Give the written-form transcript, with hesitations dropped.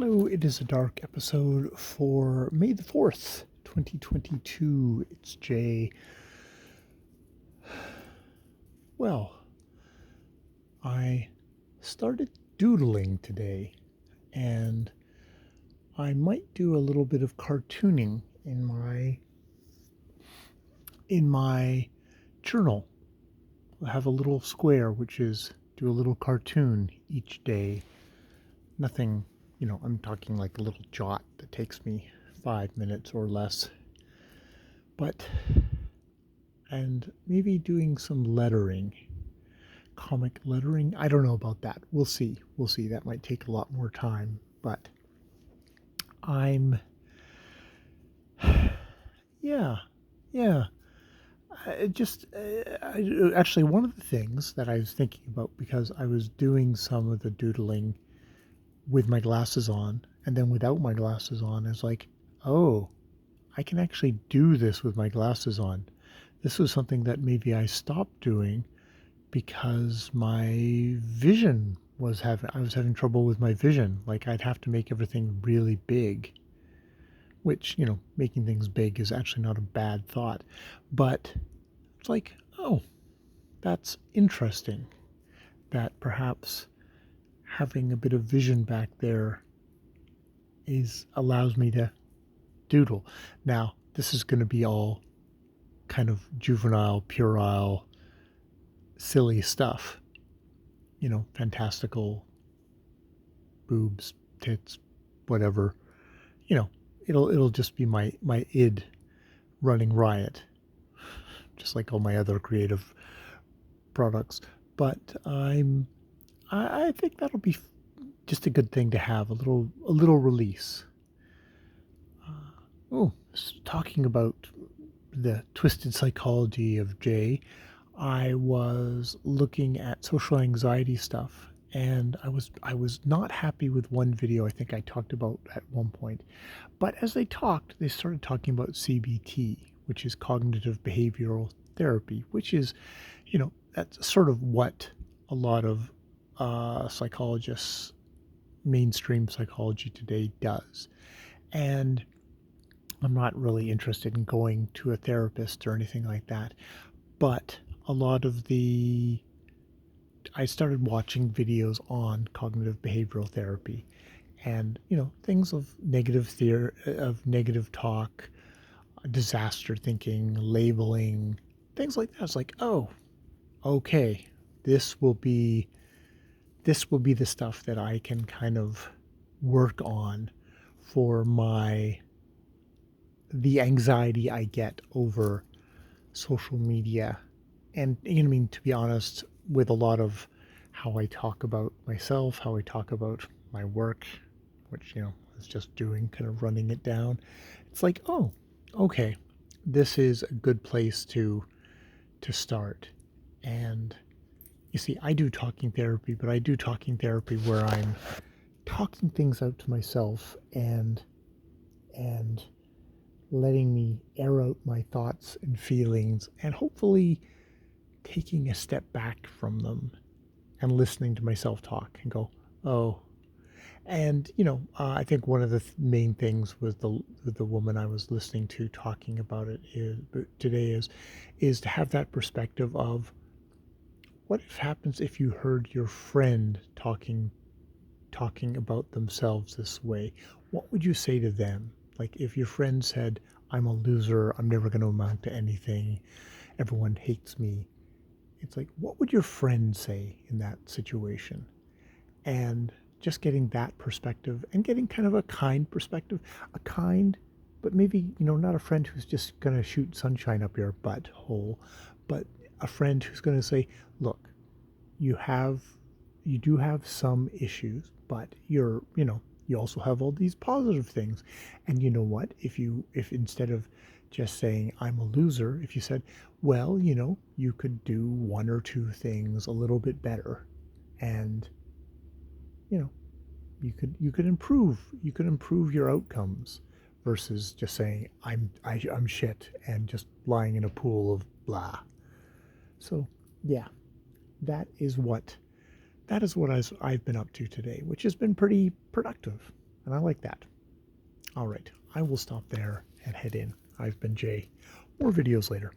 Hello, it is a dark episode for May the 4th, 2022. It's Jay. Well, I started doodling today, and I might do a little bit of cartooning in my journal. I have a little square which is do a little cartoon each day. Nothing, I'm talking like a little jot that takes me 5 minutes or less. But, and maybe doing some lettering, comic lettering. I don't know about that. We'll see. We'll see. That might take a lot more time. But I'm, yeah, yeah. Actually, one of the things that I was thinking about, because I was doing some of the doodling with my glasses on and then without my glasses on, is like, oh, I can actually do this with my glasses on. This was something that maybe I stopped doing because I was having trouble with my vision. Like I'd have to make everything really big, which, making things big is actually not a bad thought. But it's like, oh, that's interesting that perhaps having a bit of vision back there allows me to doodle. Now, this is going to be all kind of juvenile, puerile, silly stuff. Fantastical boobs, tits, whatever. You know, it'll just be my id running riot, just like all my other creative products. But I think that'll be just a good thing to have, a little release. Talking about the twisted psychology of Jay, I was looking at social anxiety stuff, and I was not happy with one video I think I talked about at one point. But as they talked, they started talking about CBT, which is cognitive behavioral therapy, which is, that's sort of what a lot of psychologists, mainstream psychology today does. And I'm not really interested in going to a therapist or anything like that. But a lot of I started watching videos on cognitive behavioral therapy, and things of negative talk, disaster thinking, labeling, things like that. It's like, oh, okay, this will be the stuff that I can kind of work on for the anxiety I get over social media. And to be honest, with a lot of how I talk about myself, how I talk about my work, which is just doing, kind of running it down, it's like, oh, okay, this is a good place to start. And you see, I do talking therapy, but I do talking therapy where I'm talking things out to myself and letting me air out my thoughts and feelings, and hopefully taking a step back from them and listening to myself talk and go, oh. And I think one of the main things with the woman I was listening to talking about it is to have that perspective of what happens if you heard your friend talking about themselves this way. What would you say to them? Like if your friend said, I'm a loser, I'm never going to amount to anything, everyone hates me. It's like, what would your friend say in that situation? And just getting that perspective and getting kind of a kind perspective, but maybe, not a friend who's just going to shoot sunshine up your butthole, but a friend who's going to say, look, you do have some issues, but you also have all these positive things. And you know what? If instead of just saying I'm a loser, if you said, well, you could do one or two things a little bit better, and you could improve your outcomes, versus just saying I'm shit and just lying in a pool of blah. So yeah, that is what I've been up to today, which has been pretty productive. And I like that. All right, I will stop there and head in. I've been Jay. More videos later.